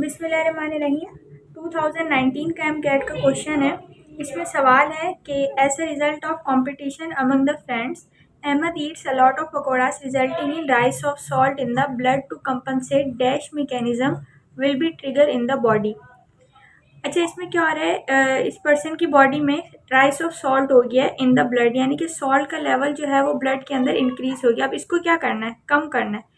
बिस्मिल्लाहिर्रहमानिर्रहीम 2019 का एमकेट का क्वेश्चन है। इसमें सवाल है कि as a result of competition among the friends Ahmad eats a lot of pakoras resulting in rise of salt in the blood to compensate dash mechanism will be trigger in the body. अच्छा, इसमें क्या हो रहा है, इस पर्सन की body में rice of salt हो गया है इन द ब्लड, यानी कि सॉल्ट का लेवल जो है वो ब्लड के अंदर इंक्रीज हो गया। अब इसको क्या करना है, कम करना है।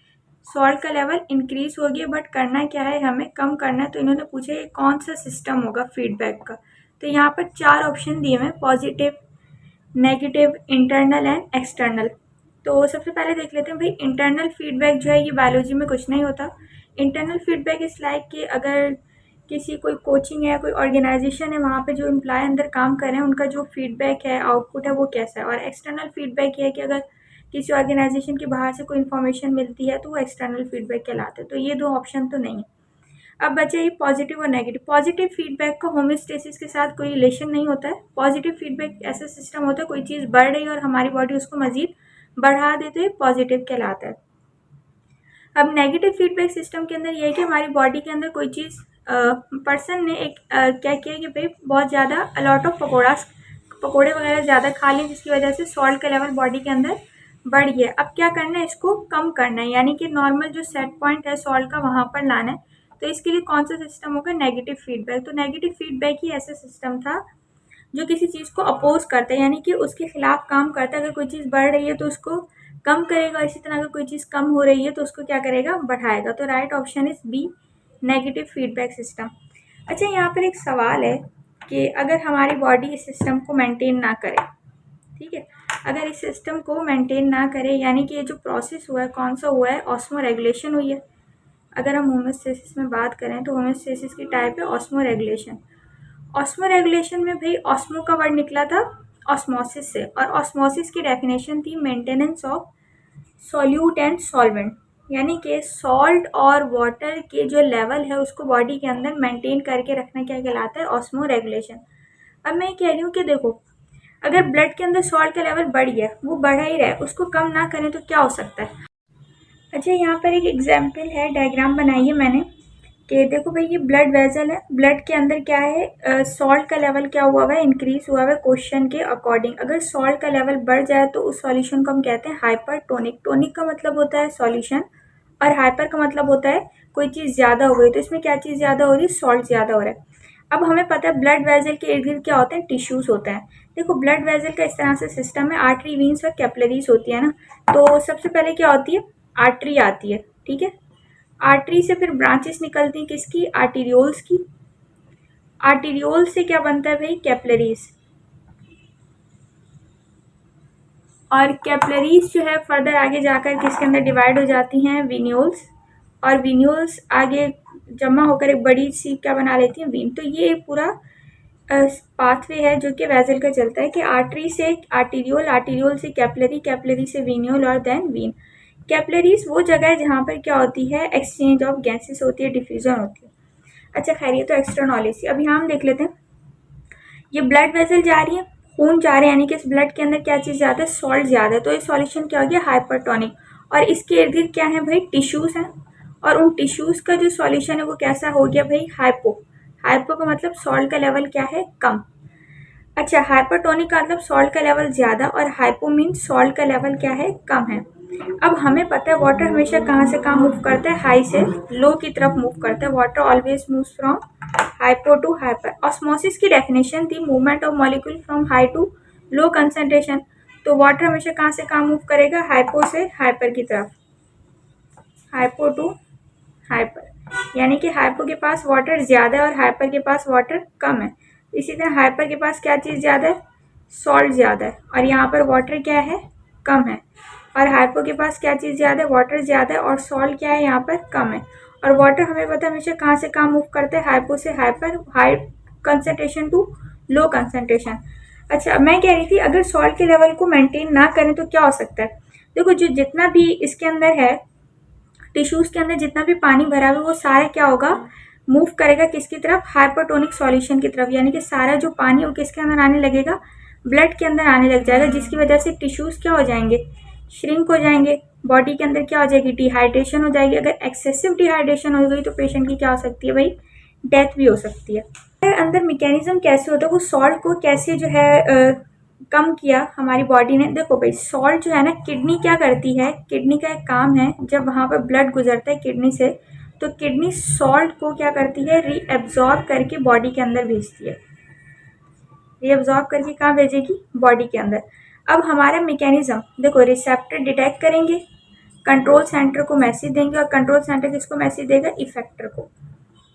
सॉल्ट का लेवल इंक्रीज हो गया बट करना क्या है, हमें कम करना है। तो इन्होंने पूछा ये कौन सा सिस्टम होगा फीडबैक का। तो यहाँ पर 4 ऑप्शन दिए हुए हैं, positive, negative, internal and external. तो सबसे पहले देख लेते हैं भाई, इंटरनल फीडबैक जो है ये बायोलॉजी में कुछ नहीं होता। इंटरनल फीडबैक इस लाइक कि अगर किसी कोई कोचिंग है, कोई ऑर्गेनाइजेशन है, वहाँ पे जो एम्प्लॉय अंदर काम कर रहे हैं उनका जो फीडबैक है, आउटपुट है, वो कैसा है। और एक्सटर्नल फीडबैक ये है कि अगर किसी ऑर्गेनाइजेशन की बाहर से कोई इन्फॉर्मेशन मिलती है तो वो एक्सटर्नल फीडबैक कहलाता है। तो ये 2 ऑप्शन तो नहीं है। अब बचे ये पॉजिटिव और नेगेटिव। पॉजिटिव फीडबैक का होम्योस्टेसिस के साथ कोई रिलेशन नहीं होता है। पॉजिटिव फीडबैक ऐसा सिस्टम होता है, कोई चीज़ बढ़ रही है और हमारी बॉडी उसको मजीद बढ़ा दे तो ये पॉजिटिव कहलाता है। अब नेगेटिव फीडबैक सिस्टम के अंदर ये है कि हमारी बॉडी के अंदर कोई चीज़, पर्सन ने एक क्या किया कि भाई बहुत ज़्यादा अलॉट ऑफ पकौड़े वगैरह ज़्यादा खा लिए, जिसकी वजह से सॉल्ट का लेवल बॉडी के अंदर बढ़ गया। अब क्या करना है, इसको कम करना है, यानी कि नॉर्मल जो सेट पॉइंट है सॉल्ट का वहाँ पर लाना है। तो इसके लिए कौन सा सिस्टम होगा, नेगेटिव फीडबैक। तो नेगेटिव फीडबैक ही ऐसा सिस्टम था जो किसी चीज़ को अपोज करता है, यानी कि उसके खिलाफ काम करता है। अगर कोई चीज़ बढ़ रही है तो उसको कम करेगा, इसी तरह अगर कोई चीज़ कम हो रही है तो उसको क्या करेगा, बढ़ाएगा। तो right option is B, negative feedback system. अच्छा, यहाँ पर एक सवाल है कि अगर हमारी बॉडी इस सिस्टम को मेंटेन ना करे, ठीक है, अगर इस सिस्टम को मेंटेन ना करे, यानी कि ये जो प्रोसेस हुआ है कौन सा हुआ है, ऑस्मो रेगुलेशन हुई है। अगर हम होम्योस्टेसिस में बात करें तो होम्योस्टेसिस की टाइप है ऑस्मो रेगुलेशन। ऑस्मो रेगुलेशन में भाई ऑस्मो का वर्ड निकला था ऑस्मोसिस से, और ऑस्मोसिस की डेफिनेशन थी maintenance of solute and solvent, यानी कि सॉल्ट और वाटर के जो लेवल है उसको बॉडी के अंदर मेंटेन करके रखना क्या कहलाता है, ऑस्मो रेगुलेशन। अब मैं कह रही हूँ कि देखो, अगर ब्लड के अंदर सॉल्ट का लेवल बढ़ गया, वो बढ़ा ही रहा है, उसको कम ना करें तो क्या हो सकता है। अच्छा, यहाँ पर एक एग्जाम्पल है, डायग्राम बनाई है मैंने कि देखो भाई ये ब्लड वेजल है, ब्लड के अंदर क्या है, सॉल्ट का लेवल क्या हुआ है, इंक्रीज हुआ है क्वेश्चन के अकॉर्डिंग। अगर सॉल्ट का लेवल बढ़ जाए तो उस सॉल्यूशन को हम कहते हैं हाइपरटोनिक। टोनिक का मतलब होता है सॉल्यूशन और हाइपर का मतलब होता है कोई चीज़ ज़्यादा हो गई। तो इसमें क्या चीज़ ज़्यादा हो रही है, सॉल्ट ज़्यादा हो रहा है। अब हमें पता है ब्लड वेजल के इर्द गिर्द क्या होते हैं, टिश्यूज़ होते हैं। देखो ब्लड वेजल का इस तरह से सिस्टम है, आर्टरी, वीन्स और कैपिलरीज होती है ना। तो सबसे पहले क्या होती है, आर्टरी आती है, ठीक है। आर्टरी से फिर ब्रांचेस निकलती हैं किसकी, आर्टीरियोल्स की। आर्टीरियोल से क्या बनता है भाई, कैपिलरीज। और कैपिलरीज जो है फर्दर आगे जाकर किसके अंदर डिवाइड हो जाती हैं, विन्यूल्स। और विन्यूल्स आगे जमा होकर एक बड़ी सी क्या बना लेती हैं, वीन। तो ये पूरा पाथवे है जो कि वेजल का चलता है कि आर्टरी से आर्टीरियोल, आर्टीरियोल से कैपिलरी, कैपिलरी से विन्यूल और देन वीन। कैपिलरीज वो जगह है जहाँ पर क्या होती है, एक्सचेंज ऑफ गैसेस होती है, डिफ्यूजन होती है। अच्छा खैर, ये तो एक्स्ट्रा नॉलेज थी। अभी हम देख लेते हैं, ये ब्लड वेसल जा रही है, खून जा रहा है, यानी कि इस ब्लड के अंदर क्या चीज़ ज़्यादा है, सॉल्ट ज़्यादा है। तो ये सॉल्यूशन क्या हो गया, हाइपरटोनिक। और इसके इर्द गिर्द क्या है भाई, टिश्यूज़ हैं, और उन टिश्यूज़ का जो सॉल्यूशन है वो कैसा हो गया भाई, हाइपो। हाइपो का मतलब सॉल्ट का लेवल क्या है, कम। अच्छा, हाइपरटोनिक का मतलब सॉल्ट का लेवल ज़्यादा, और हाइपो मीन्स सॉल्ट का लेवल क्या है, कम है। अब हमें पता है वाटर हमेशा कहाँ से कहाँ मूव करता है, हाई से लो की तरफ मूव करता है। Water always moves from hypo to hyper. Osmosis की डेफिनेशन थी movement of molecule from high to low concentration. तो वाटर हमेशा कहाँ से कहाँ मूव करेगा, हाइपो से हाइपर की तरफ, हाइपो टू हाइपर। यानी कि हाइपो के पास वाटर ज़्यादा है और हाइपर के पास वाटर कम है। इसी तरह हाइपर के पास क्या चीज़ ज़्यादा है, सॉल्ट ज़्यादा है, और यहाँ पर वाटर क्या है, कम है। और हाइपो के पास क्या चीज़ ज़्यादा है, वाटर ज़्यादा है, और सॉल्ट क्या है, यहाँ पर कम है। और वाटर हमें पता है हमेशा कहाँ से कहाँ मूव करते हैं, हाइपो से hyper, high concentration to low concentration. अच्छा, मैं कह रही थी अगर सॉल्ट के लेवल को मेंटेन ना करें तो क्या हो सकता है। देखो जो जितना भी इसके अंदर है, टिश्यूज़ के अंदर जितना भी पानी भरा हुआ है वो सारा क्या होगा, मूव करेगा किसकी तरफ, हाइपरटोनिक सॉल्यूशन की तरफ। यानी कि सारा जो पानी वो किसके अंदर आने लगेगा, ब्लड के अंदर आने लग जाएगा, जिसकी वजह से टिश्यूज़ क्या हो जाएंगे, श्रिंक हो जाएंगे। बॉडी के अंदर क्या हो जाएगी, डिहाइड्रेशन हो जाएगी। अगर एक्सेसिव डिहाइड्रेशन हो गई तो पेशेंट की क्या हो सकती है भाई, डेथ भी हो सकती है। अंदर मैकेनिज्म कैसे होता है, वो सॉल्ट को कैसे जो है कम किया हमारी बॉडी ने। देखो भाई सॉल्ट जो है ना, किडनी क्या करती है, किडनी का एक काम है, जब वहाँ पर ब्लड गुजरता है किडनी से तो किडनी सॉल्ट को क्या करती है, रीएब्जॉर्ब करके बॉडी के अंदर भेजती है। रीअब्जॉर्ब करके कहाँ भेजेगी, बॉडी के अंदर। अब हमारा मैकेनिज्म देखो, रिसेप्टर डिटेक्ट करेंगे, कंट्रोल सेंटर को मैसेज देंगे, और कंट्रोल सेंटर किसको मैसेज देगा, इफेक्टर को।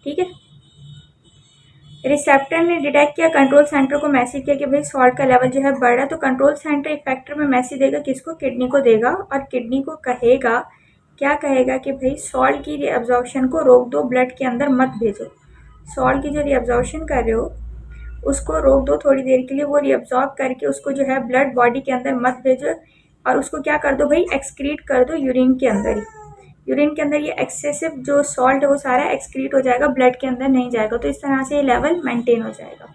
ठीक है, रिसेप्टर ने डिटेक्ट किया, कंट्रोल सेंटर को मैसेज किया कि भाई सॉल्ट का लेवल जो है बढ़ रहा है, तो कंट्रोल सेंटर इफेक्टर में मैसेज देगा किसको, किडनी को देगा, और किडनी को कहेगा, क्या कहेगा कि भाई सॉल्ट की रीअब्जॉर्प्शन को रोक दो, ब्लड के अंदर मत भेजो। सॉल्ट की जो रीअब्जॉर्प्शन कर रहे हो उसको रोक दो थोड़ी देर के लिए, वो रीअब्जॉर्ब करके उसको जो है ब्लड बॉडी के अंदर मत भेजो, और उसको क्या कर दो भाई, एक्सक्रीट कर दो यूरिन के अंदर ही। यूरिन के अंदर ये एक्सेसिव जो सॉल्ट है वो सारा एक्सक्रीट हो जाएगा, ब्लड के अंदर नहीं जाएगा, तो इस तरह से ये लेवल मेंटेन हो जाएगा।